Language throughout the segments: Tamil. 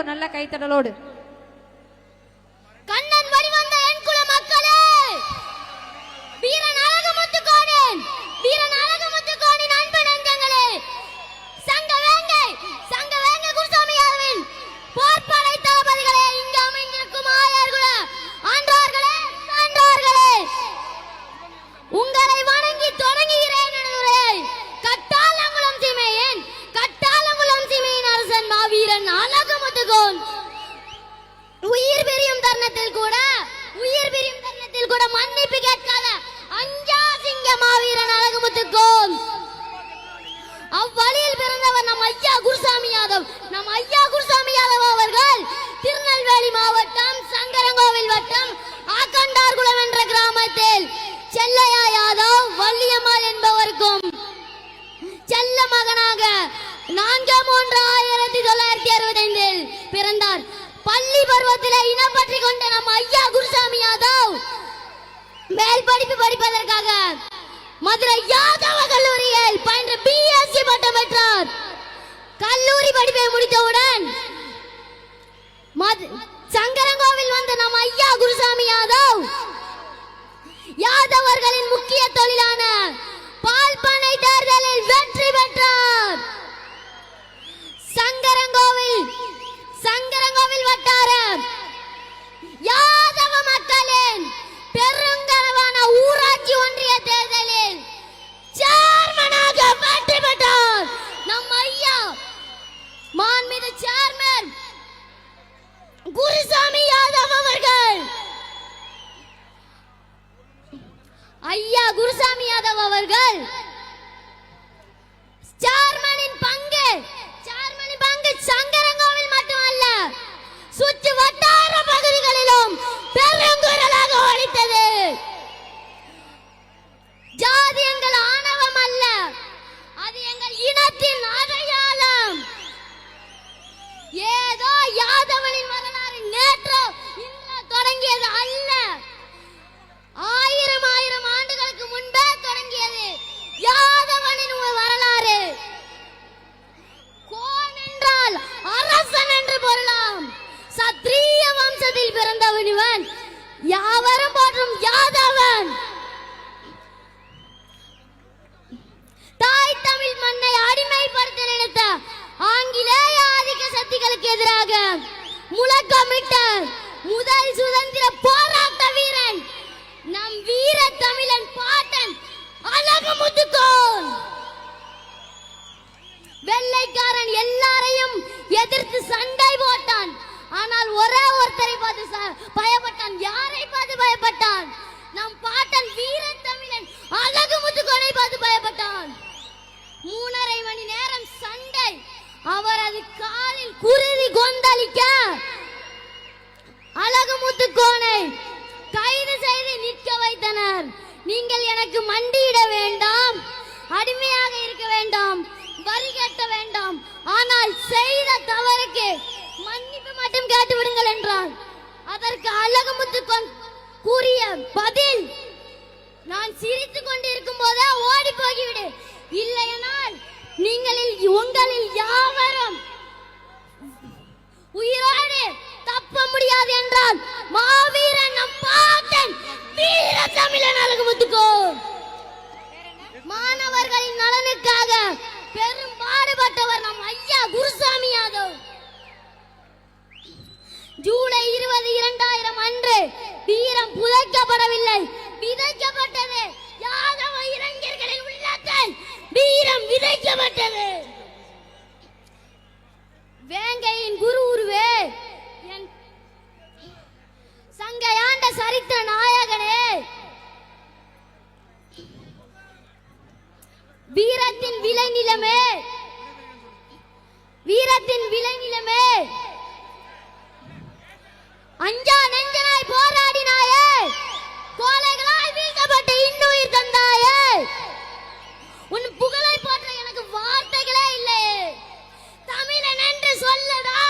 நல்ல கைத்தடலோடு கண்ணன் வடிவந்த என் குல மக்களே, வீரன் அழகுமுத்துக்கோனின் அன்பு நெஞ்சங்களே, சங்க வேங்கை குருசாமியாவின் போர்ப்படை தளபதிகளே, இங்கு அமைந்திருக்கும் ஆயர்களே, ஆண்டோர்களே, சான்றோர்களே, உங்களை வணங்கி தொடங்குகிறேன். கட்டாலங்குளம் சீமையின் அரசன் மாவீரன் அழகுமுத்துக்கோன் உயிர் பிரியும் தருணத்தில் கூட மன்னிப்பு கேட்காத அஞ்சா சிங்க மாவீரன் அழகுமுத்துக்கோன். அவ்வழியில் பிறந்தவர் நம் ஐயா குருசாமி யாதவ் அவர்கள் திருநெல்வேலி மாவட்டம் சங்கரங்கோவில் வட்டம் ஆக்கண்டார்குளம் என்ற கிராமத்தில் செல்லையா யாதவ் வள்ளியம்மாள் என்பவருக்கும் செல்ல மகனாக 4/3/1965 பிறந்தார். பள்ளி பருவத்திலே இனம் பற்றி கொண்ட நம் ஐயா குருசாமி யாதவ் மேல் படிப்பு படிப்பதற்காக மதுரை யாதவ கல்லூரியில் பயின்ற பிஎஸ்சி பட்டம் பெற்றார். கல்லூரி படிப்பை முடித்தவுடன் சங்கரங்கோவில் வந்த நம் ஐயா குருசாமி யாதவ் யாதவர்களின் முக்கிய தொழிலான பால் பண்ணை தேர்தலில் வெற்றி பெற்றார். சங்கரங்கோவில் வட்டாரம் யாதவ மக்களின் பெருங்கனவான ஊராட்சி ஒன்றிய தேர்தலில் சேர்மனாக வெற்றி பெற்றார். நம் ஐயா மாண்புமிகு சேர்மன் குருசாமி யாதவ் அவர்கள் சேர்மனின் பங்கு சங்கரங்கோவில் மட்டுமல்ல சுற்று வட்டார பகுதிகளிலும் பெருங்குரலாக ஒலித்தது. ஜாதி எங்கள் ஆணவம் அல்ல, அது எங்கள் இனத்தின் அடையாளம். ஏதோ யாதவனின் வரலாறு நேற்று இன்று தொடங்கியது அல்ல, ஆயிரம் ஆண்டுகளுக்கு முன்பே தொடங்கியது யாதவனின் வரலாறு. கோன் என்றால் அரசன் என்று பொருளாம். சத்திரிய வம்சத்தில் பிறந்தவன் இவன், யாவரும் போற்றும் யாதவன். தாய் தமிழ் மண்ணை அடிமைப்படுத்த நினைத்த ஆங்கிலேய ஆதிக்க சக்திகளுக்கு எதிராக முழக்கமிட்ட முதல் சுதந்திர போராட்ட வீரன் நம் வீர தமிழன் பாட்டன் அழகுமுத்துக்கோன். வெள்ளைக்காரன் எல்லாரையும் எதிர்த்து சண்டை போட்டான், ஆனால் ஒரே ஒருத்தரை பார்த்து பயப்பட்டான். யாரை பார்த்து பயப்பட்டான்? நம் பாட்டன் வீர தமிழன் அழகுமுத்துக்கோனை பார்த்து பயப்பட்டான். 3.5 மணி நேரம் சண்டை. அவரது காலில் குருதி கொந்தளிக்க அழகுமுத்துக்கோனை கைது செய்து நிற்க வைத்தனர். நீங்கள் எனக்கு மண்டியிட வேண்டாம், அடிமையாக இருக்க வேண்டாம், வரி கட்ட வேண்டாம், ஆனால் செய்த தவறுக்கு மன்னிப்பு மட்டும் கேட்டு விடுங்கள் என்றார். அதற்கு அழகுமுத்துக்கோன் கூறிய பதில், நான் சிரித்துக் கொண்டிருக்கும் போதே ஓடி போகிவிடு, இல்லையென்றால் உங்களில் யாவரும் உயிரோடு தப்ப முடியாது என்றால் மாவீரன் நம் பாட்டன் வீர தமிழன் அழகுமுத்துக்கோன். மாணவர்களின் நலனுக்காக பெரும் பாடுபட்டவர் நம் ஐயா குருசாமி யாதவ். ஜூலை 20, 2000 அன்று வீரம் புதைக்கப்படவில்லை, விதைக்கப்பட்டது. யாதவ இளைஞர்களின் உள்ளத்தில் வீரம் விதைக்கப்பட்டது. வேங்கையின் குரு உருவே, என் சங்கையாண்ட சரித்திர நாயகனே, வீரத்தின் விளைநிலமே, அஞ்சா நெஞ்சனாய் போராடினாயே, கோலைகளால் வீழ்த்தப்பட்ட இன்னுயிர் தந்தாயே, உன் புகழை போற்ற எனக்கு வார்த்தைகளே இல்லையே. தமிழன் என்று சொல்லடா,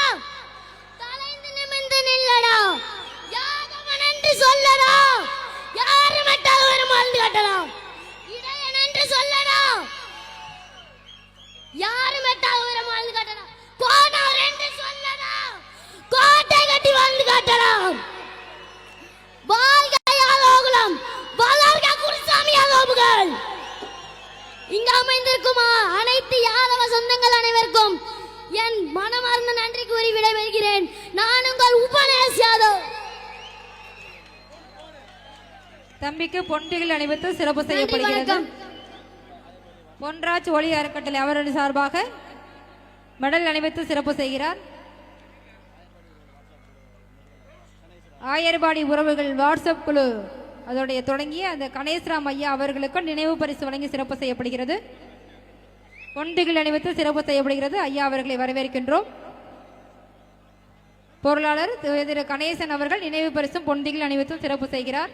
தலைந்து நிமிர்ந்து நில்லடா. யாதவன் என்று சொல்லடா, யாரு மட்டாக வரும் வாழ்ந்து கட்டலாம். இடையன் என்று சொல்லடா, யாரு மெட்டாக வரும் வாழ்ந்து கட்டலாம். கோனார் என்று சொல்லடா, போற்றலாம். வாழ்க யாதவகுலம், வளர்க குருசாமி யாதவர்கள். இங்கு அமைந்திருக்கும் அனைத்து யாதவ சொந்தங்கள் அனைவருக்கும் என் மனமார்ந்த நன்றி கூறி விடைபெறுகிறேன். நான் உங்கள் உபநேஷ் யாதவ். தம்பிக்கு பொன்றிகள் அணிவித்து சிறப்பு செய்யப்படுகிறது. பொன்ராஜ் ஒளி அறக்கட்டளை அவரது சார்பாக மெடல் அணிவித்து சிறப்பு செய்கிறார். ஆயர்பாடி உறவுகள் வாட்ஸ்அப் குழு அதோடைய தொடங்கிய அந்த கணேஸ்ராம் ஐயா அவர்களுக்கும் நினைவு பரிசு வழங்கி சிறப்பு செய்யப்படுகிறது. பொன்றிகள் அணிவித்து சிறப்பு செய்யப்படுகிறது. ஐயா அவர்களை வரவேற்கின்றோம். பொருளாளர் திரு கணேசன் அவர்கள் நினைவு பரிசும் பொன்றிகள் அணிவித்தும் சிறப்பு செய்கிறார்.